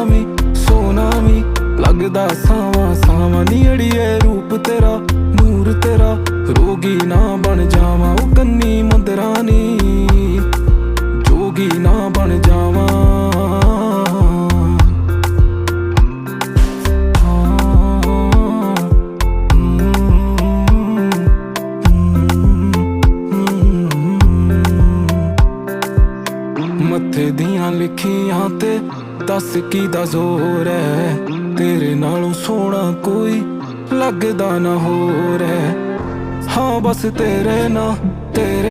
ਵੀ ਸੋਨਾ ਵੀ ਲੱਗਦਾ ਸਾਵਾਂ ਸਾਵਾਂ ਨੀ ਅੜੀਏ ਰੂਪ ਤੇਰਾ ਨੂਰ ਤੇਰਾ ਰੋਗੀ ਨਾ ਬਣ ਜਾਵਾਂ ਉਹ ਕੰਨੀ ਮੰਦਰਾਂ ਨੀ ਜੋਗੀ ਨਾ ਬਣ ਜਾਵਾਂ ਮੱਥੇ ਦੀਆਂ ਲਿਖੀਆਂ ਤੇ ਦੱਸ ਕਿਹਦਾ ਜ਼ੋਰ ਹੈ ਤੇਰੇ ਨਾਲੋਂ ਸੋਹਣਾ ਕੋਈ ਲੱਗਦਾ ਨਾ ਹੋਰ ਹੈ ਹਾਂ ਬਸ ਤੇਰੇ ਨਾਲ ਤੇਰੇ